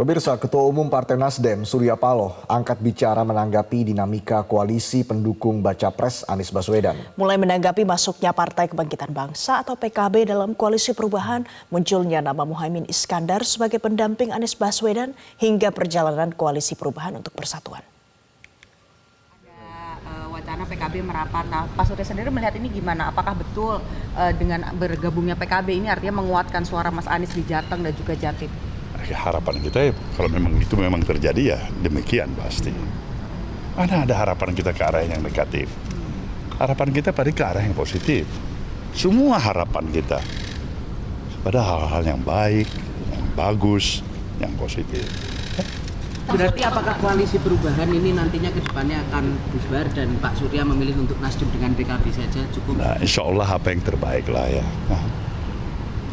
Pemirsa, Ketua Umum Partai Nasdem, Surya Paloh, angkat bicara menanggapi dinamika koalisi pendukung Baca Pres Anies Baswedan. Mulai menanggapi masuknya Partai Kebangkitan Bangsa atau PKB dalam koalisi perubahan, munculnya nama Muhaimin Iskandar sebagai pendamping Anies Baswedan hingga perjalanan koalisi perubahan untuk persatuan. Wacana PKB merapat. Nah, Pak Surya sendiri melihat ini gimana? Apakah betul dengan bergabungnya PKB ini artinya menguatkan suara Mas Anies di Jateng dan juga Jatim? Harapan kita ya, kalau memang terjadi ya demikian pasti. Mana ada harapan kita ke arah yang negatif. Harapan kita pada ke arah yang positif. Semua harapan kita pada hal-hal yang baik, yang bagus, yang positif. Berarti apakah koalisi perubahan ini nantinya ke depannya akan bubar dan Pak Surya memilih untuk nasdem dengan PKB saja cukup? Nah, insya Allah apa yang terbaik lah ya. Nah,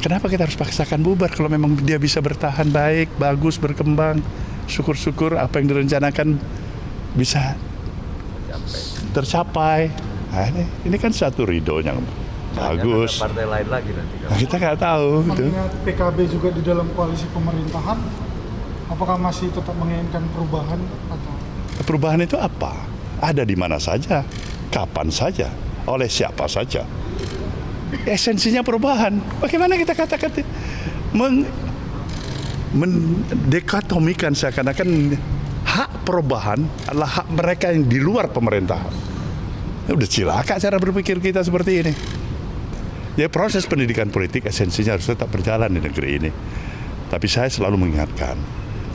kenapa kita harus paksakan bubar kalau memang dia bisa bertahan baik, bagus, berkembang. Syukur-syukur apa yang direncanakan bisa tercapai. Nah, ini kan satu ridho yang bagus. Partai lain lagi nanti. Nah, kita nggak tahu. Mengingat PKB juga di dalam koalisi pemerintahan, apakah masih tetap menginginkan perubahan atau? Perubahan itu apa? Ada di mana saja, kapan saja, oleh siapa saja. Esensinya perubahan. Bagaimana kita katakan mendekatomikan seakan-akan hak perubahan adalah hak mereka yang di luar pemerintahan. Udah cilaka cara berpikir kita seperti ini. Ya, proses pendidikan politik esensinya harus tetap berjalan di negeri ini. Tapi saya selalu mengingatkan,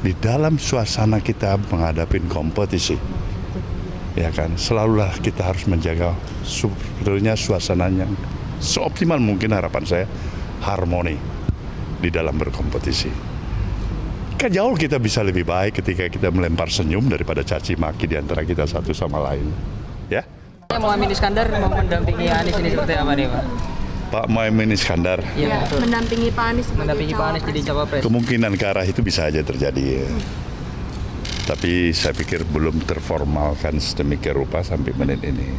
di dalam suasana kita menghadapi kompetisi, ya kan, selalulah kita harus menjaga sebetulnya suasananya seoptimal mungkin. Harapan saya harmoni di dalam berkompetisi. Kan jauh kita bisa lebih baik ketika kita melempar senyum daripada caci maki di antara kita satu sama lain. Ya. Muhaimin Iskandar mau mendampingi Anies ini seperti apa nih, Pak? Pak Muhaimin Iskandar Ya, Mendampingi Pak Anies jadi cawapres. kemungkinan ke arah itu bisa aja terjadi ya. Tapi saya pikir belum terformalkan sedemikian rupa sampai menit ini.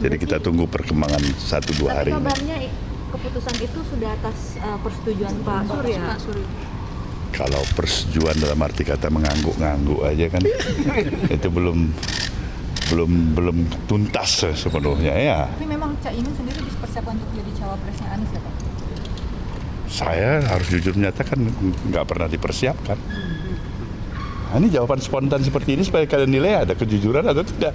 Jadi kita tunggu perkembangan 1-2 hari ini. Kabarnya keputusan itu sudah atas persetujuan Pak Surya. Kalau persetujuan dalam arti kata mengangguk-ngangguk aja kan itu belum tuntas sepenuhnya ya. Tapi memang Cak Imin sendiri dipersiapkan untuk jadi cawapresnya Anies ya Pak? Saya harus jujur menyatakan nggak pernah dipersiapkan. Nah, ini jawaban spontan seperti ini supaya kalian nilai ada kejujuran atau tidak.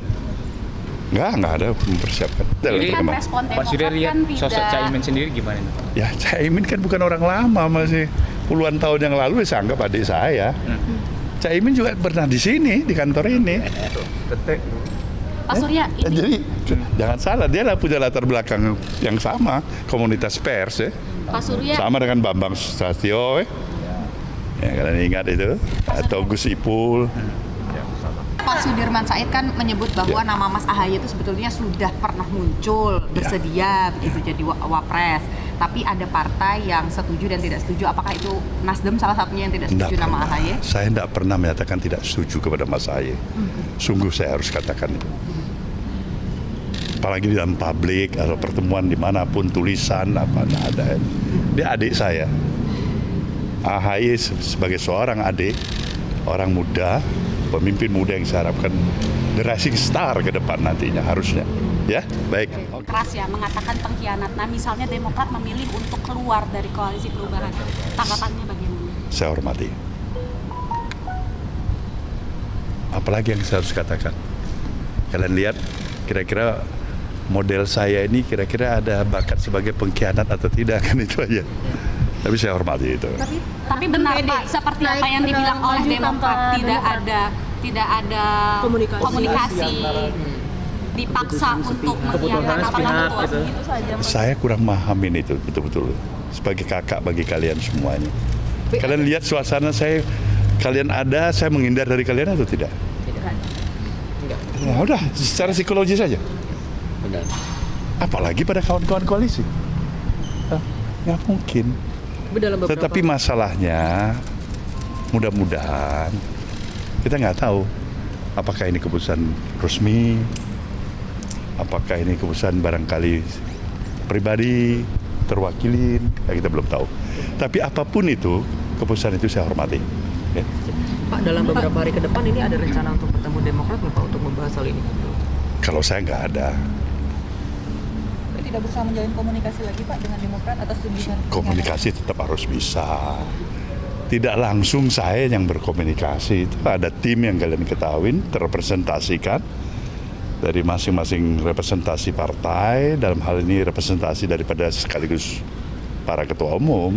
Nggak ada mempersiapkan. Jadi kan respon Pak Surya lihat sosok Caimin sendiri gimana? Ya, Caimin kan bukan orang lama, masih puluhan tahun yang lalu saya anggap adik saya. Caimin juga pernah di sini, di kantor ini. Pak Surya ini Jadi jangan salah, dia lah punya latar belakang yang sama, komunitas pers ya. Pak Surya Sama dengan Bambang Susatyo ya, kalian ingat itu, atau Gus Ipul. Pak Sudirman Said kan menyebut bahwa nama Mas Ahaye itu sebetulnya sudah pernah muncul bersedia begitu jadi wapres. Tapi ada partai yang setuju dan tidak setuju. Apakah itu Nasdem salah satunya yang tidak setuju nama Ahaye? Saya tidak pernah menyatakan tidak setuju kepada Mas Ahaye. Sungguh saya harus katakan itu. Apalagi di dalam publik atau pertemuan dimanapun, tulisan apa ada. Dia adik saya. Ahaye sebagai seorang adik, orang muda, pemimpin muda yang saya harapkan the rising star ke depan nantinya harusnya. Ya, baik. Keras ya mengatakan pengkhianat. Nah, misalnya Demokrat memilih untuk keluar dari koalisi perubahan. Tanggapannya bagaimana? Saya hormati. Apalagi yang saya harus katakan. Kalian lihat kira-kira model saya ini kira-kira ada bakat sebagai pengkhianat atau tidak, kan itu aja. Tapi saya hormati itu. Tapi benar Pak, seperti apa yang dibilang oleh Demokrat, tidak ada komunikasi dipaksa untuk mengiyakan apakah betul begitu saja. Saya kurang memahami itu betul-betul. Sebagai kakak bagi kalian semuanya. Kalian lihat suasana saya, kalian ada, saya menghindar dari kalian atau tidak? Ya udah, secara psikologis saja. Apalagi pada kawan-kawan koalisi. Nggak mungkin. Tetapi masalahnya, mudah-mudahan kita nggak tahu apakah ini keputusan resmi, apakah ini keputusan barangkali pribadi, terwakilin, ya kita belum tahu. Tapi apapun itu, keputusan itu saya hormati. Ya. dalam beberapa hari ke depan ini ada rencana untuk bertemu Demokrat nggak Pak untuk membahas hal ini? Kalau saya nggak ada. Tidak bisa menjalin komunikasi lagi Pak dengan Demokrat atas tudingan. Komunikasi tetap harus bisa. Tidak langsung saya yang berkomunikasi. Itu ada tim yang kalian ketahui terrepresentasikan dari masing-masing representasi partai. Dalam hal ini representasi daripada sekaligus para ketua umum,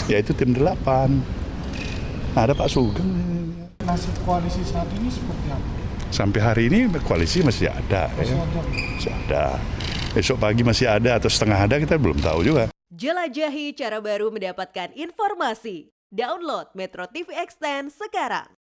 yaitu tim 8. Ada Pak Sugeng. Nasib koalisi saat ini seperti apa? Sampai hari ini koalisi masih ada. Masih ada. Besok pagi masih ada atau setengah ada, kita belum tahu juga. Jelajahi cara baru mendapatkan informasi. Download Metro TV Extend sekarang.